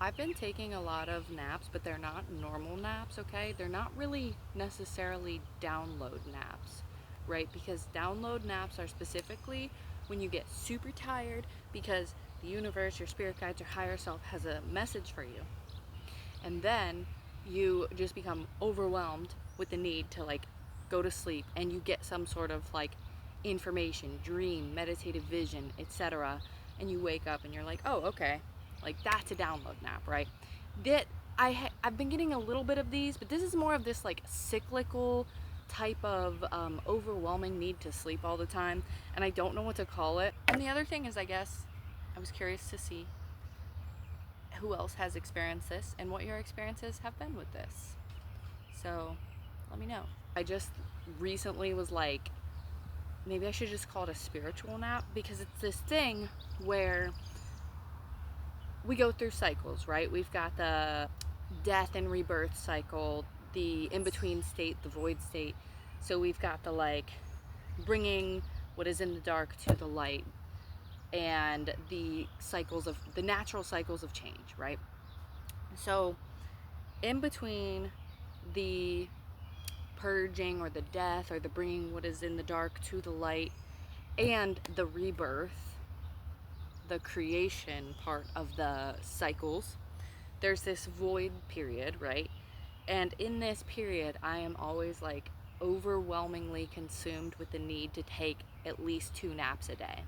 I've been taking a lot of naps, but they're not normal naps, okay? They're not really necessarily download naps, right? Because download naps are specifically when you get super tired because the universe, your spirit guides, your higher self has a message for you. And then you just become overwhelmed with the need to like go to sleep and you get some sort of like information, dream, meditative vision, etc. And you wake up and you're like, oh, okay, like that's a download nap, right? That I've been getting a little bit of these, but this is more of this like cyclical type of overwhelming need to sleep all the time, and I don't know what to call it. And the other thing is, I guess I was curious to see who else has experienced this and what your experiences have been with this. So let me know. I just recently was like, maybe I should just call it a spiritual nap, because it's this thing where we go through cycles, right? We've got the death and rebirth cycle, the in between state, the void state. So we've got the like bringing what is in the dark to the light, and the cycles of the natural cycles of change, right? So in between the purging or the death or the bringing what is in the dark to the light and the rebirth, the creation part of the cycles, there's this void period, right? And in this period, I am always like overwhelmingly consumed with the need to take at least 2 naps a day.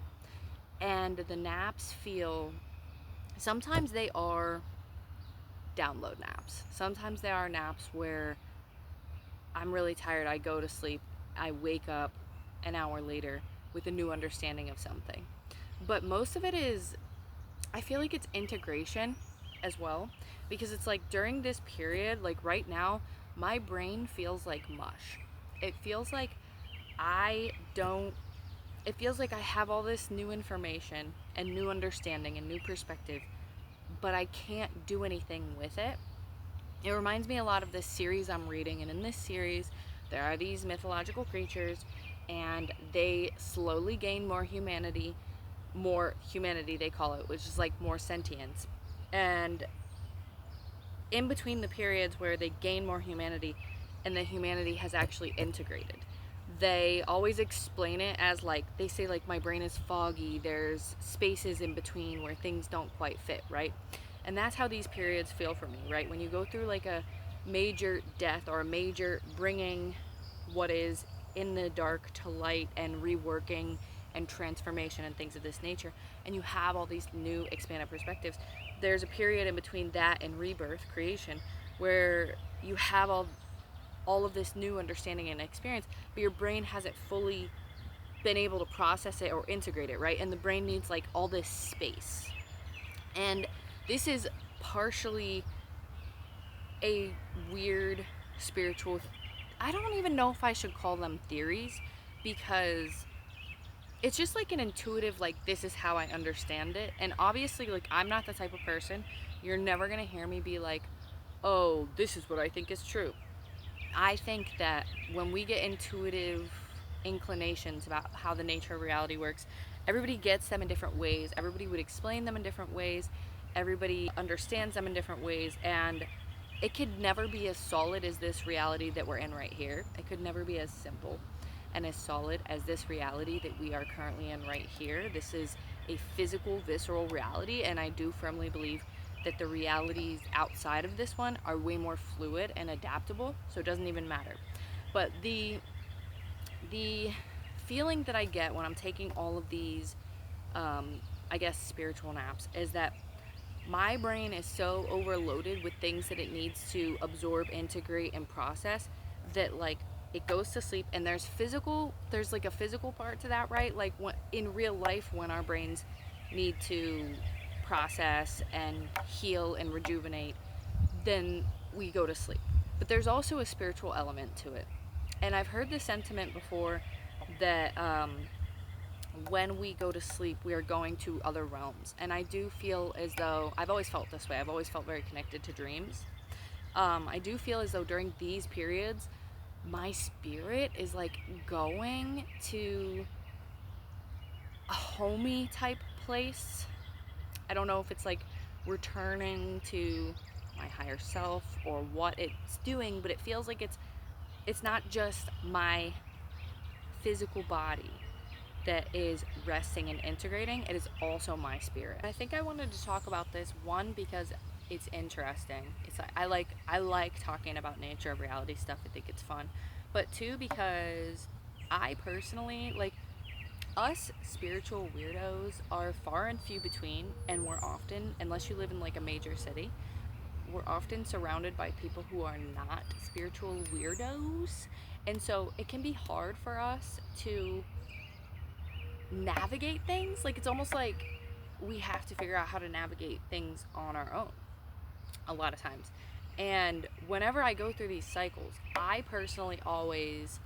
And the naps feel, sometimes they are download naps. Sometimes they are naps where I'm really tired, I go to sleep, I wake up an hour later with a new understanding of something. But most of it is, I feel like it's integration as well, because it's like during this period, like right now, my brain feels like mush. It feels like I don't, it feels like I have all this new information and new understanding and new perspective, but I can't do anything with it. It reminds me a lot of this series I'm reading, and in this series, there are these mythological creatures, and they slowly gain more humanity, they call it, which is like more sentience. And in between the periods where they gain more humanity and the humanity has actually integrated, they always explain it as like, they say like, my brain is foggy, there's spaces in between where things don't quite fit, right? And that's how these periods feel for me, right? When you go through like a major death or a major bringing what is in the dark to light and reworking and transformation and things of this nature, and you have all these new expanded perspectives, there's a period in between that and rebirth, creation, where you have all of this new understanding and experience, but your brain hasn't fully been able to process it or integrate it, right? And the brain needs like all this space. And this is partially a weird spiritual, I don't even know if I should call them theories, because it's just like an intuitive, like, this is how I understand it. And obviously, like, I'm not the type of person, you're never gonna hear me be like, oh, this is what I think is true. I think that when we get intuitive inclinations about how the nature of reality works, everybody gets them in different ways. Everybody would explain them in different ways. Everybody understands them in different ways. And it could never be as solid as this reality that we're in right here. It could never be as simple and as solid as this reality that we are currently in right here. This is a physical, visceral reality, and I do firmly believe that the realities outside of this one are way more fluid and adaptable, so it doesn't even matter. But the feeling that I get when I'm taking all of these, I guess, spiritual naps, is that my brain is so overloaded with things that it needs to absorb, integrate, and process, that like it goes to sleep. And there's like a physical part to that, right? Like when, in real life, when our brains need to process and heal and rejuvenate, then we go to sleep. But there's also a spiritual element to it. And I've heard this sentiment before, that when we go to sleep, we are going to other realms. And I do feel as though, I've always felt this way, I've always felt very connected to dreams. I do feel as though during these periods, my spirit is like going to a homey type place. I don't know if it's like returning to my higher self or what it's doing, but it feels like it's not just my physical body that is resting and integrating, it is also my spirit. I think I wanted to talk about this, one, because it's interesting. It's I like talking about nature of reality stuff. I think it's fun. But two, because I personally like, us spiritual weirdos are far and few between, and we're often, unless you live in like a major city, we're often surrounded by people who are not spiritual weirdos. And so it can be hard for us to navigate things. Like, it's almost like we have to figure out how to navigate things on our own a lot of times. And whenever I go through these cycles, I personally always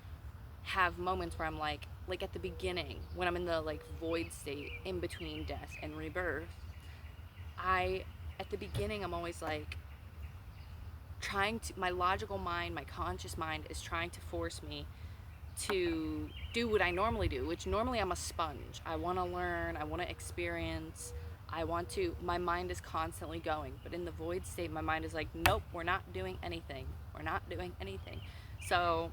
have moments where I'm like at the beginning, when I'm in the like void state in between death and rebirth, I, at the beginning, I'm always like trying to, my logical mind, my conscious mind is trying to force me to do what I normally do, which normally I'm a sponge. I want to learn, I want to experience, I want to, my mind is constantly going. But in the void state, my mind is like, nope, we're not doing anything. We're not doing anything. So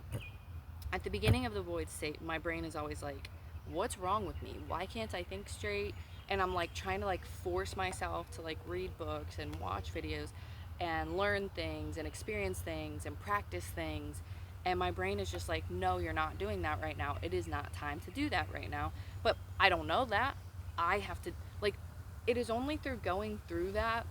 at the beginning of the void state, my brain is always like, what's wrong with me? Why can't I think straight? And I'm like trying to like force myself to like read books and watch videos and learn things and experience things and practice things. And my brain is just like, no, you're not doing that right now. It is not time to do that right now. But I don't know that. I have to, like, it is only through going through that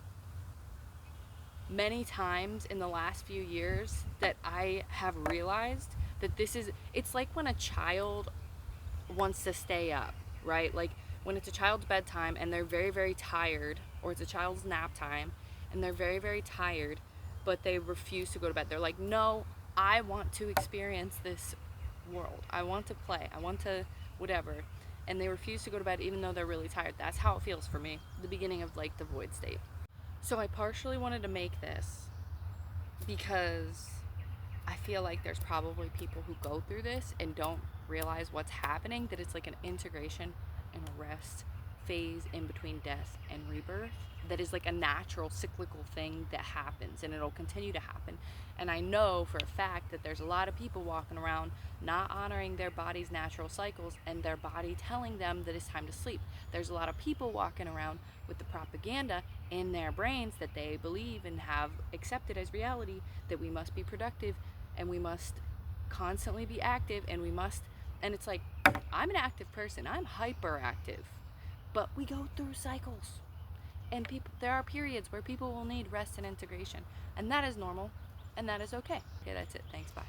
many times in the last few years that I have realized that this is, it's like when a child wants to stay up, right? Like when it's a child's bedtime and they're very, very tired, or it's a child's nap time and they're very, very tired, but they refuse to go to bed. They're like, no, I want to experience this world. I want to play. I want to whatever. And they refuse to go to bed even though they're really tired. That's how it feels for me, the beginning of like the void state. So I partially wanted to make this because I feel like there's probably people who go through this and don't realize what's happening, that it's like an integration and a rest phase in between death and rebirth that is like a natural cyclical thing that happens, and it'll continue to happen. And I know for a fact that there's a lot of people walking around not honoring their body's natural cycles and their body telling them that it's time to sleep. There's a lot of people walking around with the propaganda in their brains that they believe and have accepted as reality, that we must be productive and we must constantly be active and we must, and it's like, I'm an active person, I'm hyperactive, but we go through cycles, and people, there are periods where people will need rest and integration, and that is normal, and that is okay. Okay, that's it. Thanks, bye.